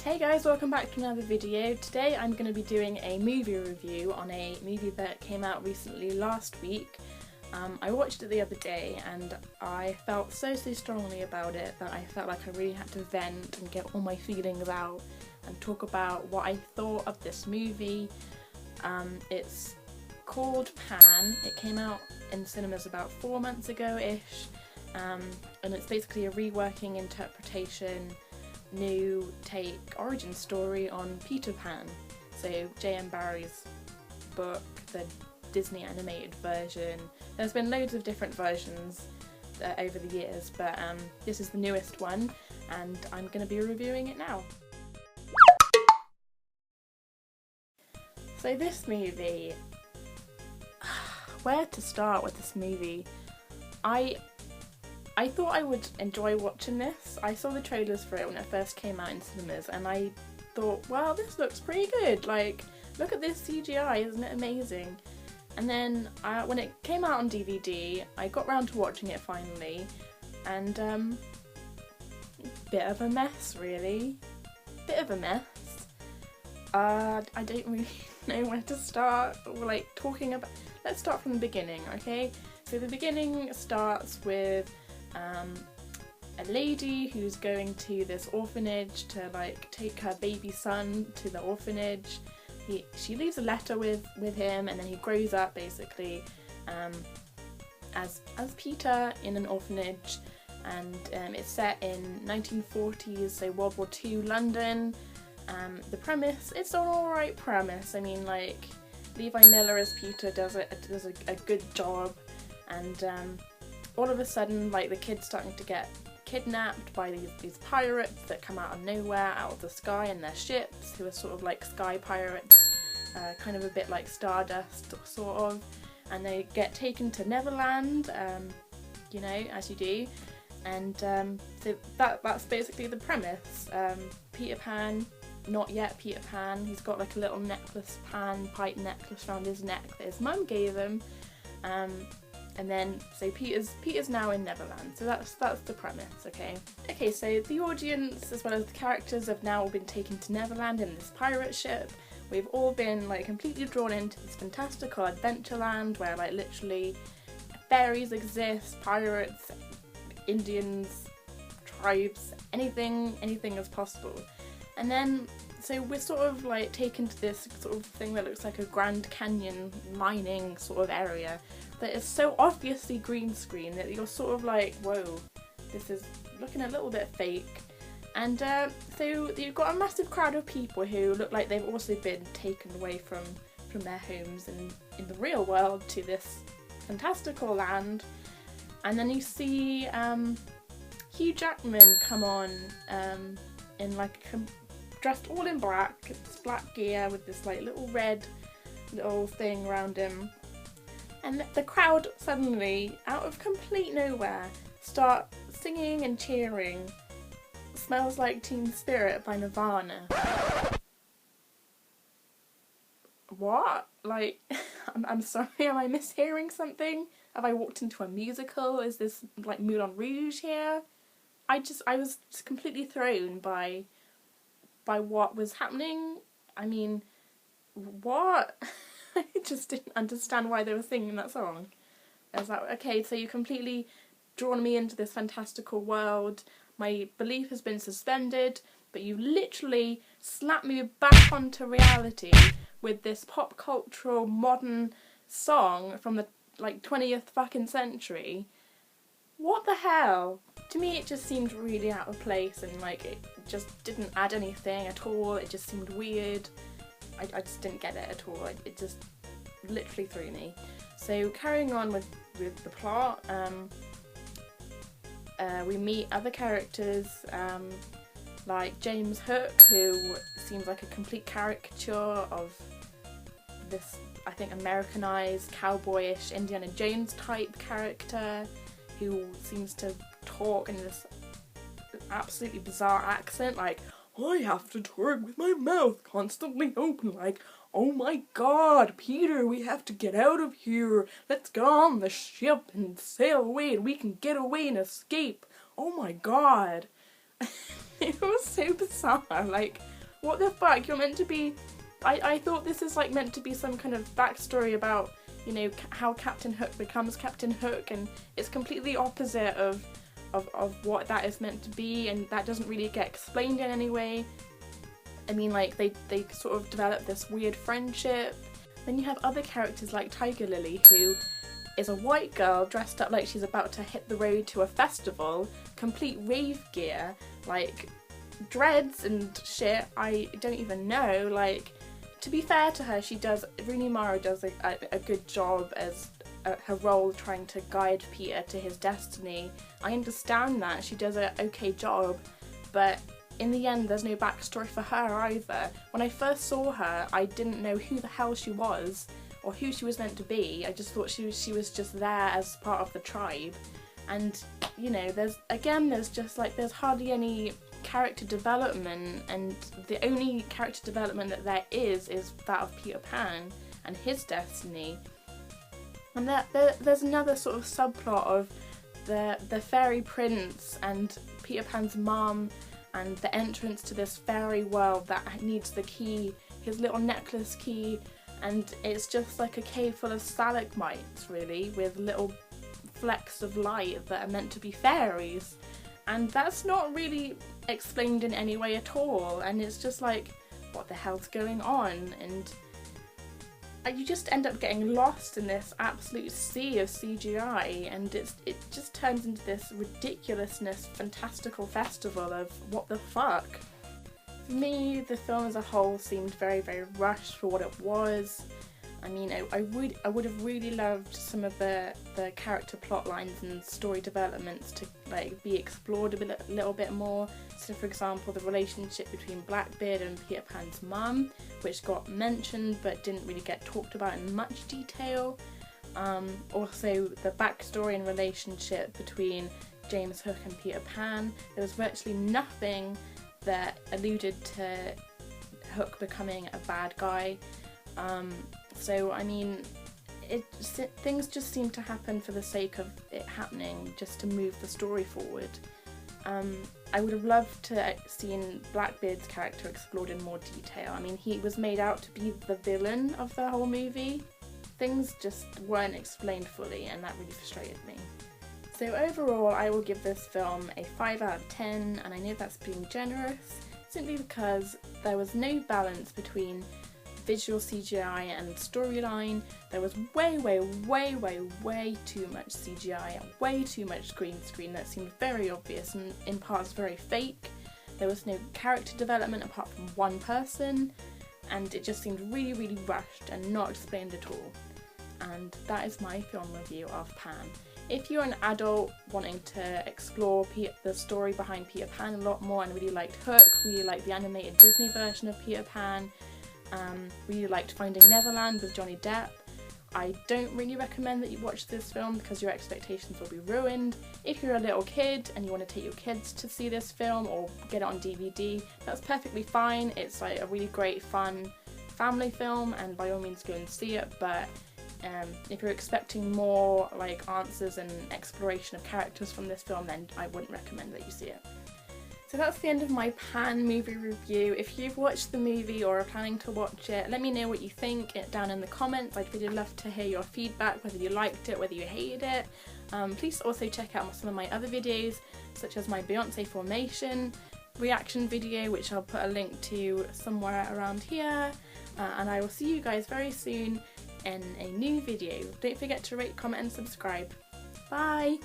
Hey guys, welcome back to another video. Today I'm going to be doing a movie review on a movie that came out recently last week. I watched it the other day and I felt so strongly about it that I felt like I really had to vent and get all my feelings out and talk about what I thought of this movie. It's called Pan. It came out in cinemas about 4 months ago-ish, and it's basically a reworking interpretation, new take, origin story on Peter Pan. So J.M. Barrie's book, the Disney animated version. There's been loads of different versions over the years, but this is the newest one and I'm going to be reviewing it now. So this movie, where to start with this movie? I thought I would enjoy watching this. I saw the trailers for it when it first came out in cinemas and I thought, wow, this looks pretty good. Like, look at this CGI, isn't it amazing? And then when it came out on DVD, I got round to watching it finally, and bit of a mess, really. Bit of a mess. I don't really know where to start, like talking about. Let's start from the beginning, okay? So the beginning starts with a lady who's going to this orphanage to like take her baby son to the orphanage. She leaves a letter with him, and then he grows up basically as Peter in an orphanage, and it's set in 1940s, so World War II London. The premise, it's an alright premise. I mean, like, Levi Miller as Peter does a good job, and all of a sudden, like, the kid's starting to get kidnapped by these pirates that come out of nowhere, out of the sky in their ships, who are sort of like sky pirates, kind of a bit like Stardust, sort of, and they get taken to Neverland, you know, as you do, and so that's basically the premise. Peter Pan, not yet Peter Pan, he's got like a little necklace, pipe necklace around his neck that his mum gave him, and then, so Peter's now in Neverland, so that's the premise, okay? Okay, so the audience, as well as the characters, have now been taken to Neverland in this pirate ship. We've all been, like, completely drawn into this fantastical adventure land where, like, literally fairies exist, pirates, Indians, tribes, anything is possible. And then, so we're sort of, like, taken to this sort of thing that looks like a Grand Canyon mining sort of area that is so obviously green screen that you're sort of like, whoa, this is looking a little bit fake. And so you've got a massive crowd of people who look like they've also been taken away from their homes and in the real world to this fantastical land. And then you see Hugh Jackman come on in like dressed all in black, it's black gear with this like little red little thing around him. And the crowd suddenly, out of complete nowhere, start singing and cheering Smells Like Teen Spirit by Nirvana. What? Like, I'm sorry, am I mishearing something? Have I walked into a musical? Is this like Moulin Rouge here? I was just completely thrown by what was happening. I mean, what? I just didn't understand why they were singing that song. I was like, okay, so you completely drawn me into this fantastical world. My belief has been suspended, but you literally slapped me back onto reality with this pop cultural modern song from the like 20th fucking century. What the hell? To me it just seemed really out of place, and like it just didn't add anything at all. It just seemed weird. I just didn't get it at all. It just literally threw me. So carrying on with the plot, we meet other characters like James Hook, who seems like a complete caricature of this, I think, Americanized, cowboyish, Indiana Jones type character who seems to talk in this absolutely bizarre accent, like, I have to talk with my mouth constantly open, like, oh my god, Peter, we have to get out of here. Let's get on the ship and sail away and we can get away and escape. Oh my god. It was so bizarre. Like, what the fuck? You're meant to be... I thought this is like meant to be some kind of backstory about, you know, how Captain Hook becomes Captain Hook, and it's completely opposite of what that is meant to be, and that doesn't really get explained in any way. I mean, like, they sort of develop this weird friendship. Then you have other characters like Tiger Lily, who is a white girl dressed up like she's about to hit the road to a festival, complete rave gear, like dreads and shit. I don't even know. Like, to be fair to her, Rooney Mara does a good job as her role trying to guide Peter to his destiny. I understand that, she does an okay job, but in the end there's no backstory for her either. When I first saw her, I didn't know who the hell she was or who she was meant to be. I just thought she was just there as part of the tribe. And, you know, there's hardly any character development, and the only character development that there is that of Peter Pan and his destiny. And there's another sort of subplot of the fairy prince and Peter Pan's mum, and the entrance to this fairy world that needs the key, his little necklace key, and it's just like a cave full of stalagmites, really, with little flecks of light that are meant to be fairies. And that's not really explained in any way at all, and it's just like, what the hell's going on? And you just end up getting lost in this absolute sea of CGI, and it just turns into this ridiculousness, fantastical festival of what the fuck. For me, the film as a whole seemed very, very rushed for what it was. I mean, I would have really loved some of the character plot lines and story developments to like be explored a little bit more. So, for example, the relationship between Blackbeard and Peter Pan's mum, which got mentioned but didn't really get talked about in much detail. Also, the backstory and relationship between James Hook and Peter Pan. There was virtually nothing that alluded to Hook becoming a bad guy. So, I mean, things just seem to happen for the sake of it happening, just to move the story forward. I would have loved to have seen Blackbeard's character explored in more detail. I mean, he was made out to be the villain of the whole movie. Things just weren't explained fully, and that really frustrated me. So overall, I will give this film a 5 out of 10, and I know that's being generous, simply because there was no balance between visual CGI and storyline. There was way too much CGI and way too much green screen that seemed very obvious and in parts very fake. There was no character development apart from one person, and it just seemed really rushed and not explained at all. And that is my film review of Pan. If you're an adult wanting to explore the story behind Peter Pan a lot more and really liked Hook, really liked the animated Disney version of Peter Pan, really liked Finding Neverland with Johnny Depp, I don't really recommend that you watch this film because your expectations will be ruined. If you're a little kid and you want to take your kids to see this film or get it on DVD, that's perfectly fine. It's like a really great, fun family film, and by all means go and see it, but if you're expecting more like answers and exploration of characters from this film, then I wouldn't recommend that you see it. So that's the end of my Pan movie review. If you've watched the movie or are planning to watch it, let me know what you think down in the comments. I'd really love to hear your feedback, whether you liked it, whether you hated it. Please also check out some of my other videos, such as my Beyonce Formation reaction video, which I'll put a link to somewhere around here. And I will see you guys very soon in a new video. Don't forget to rate, comment and subscribe. Bye!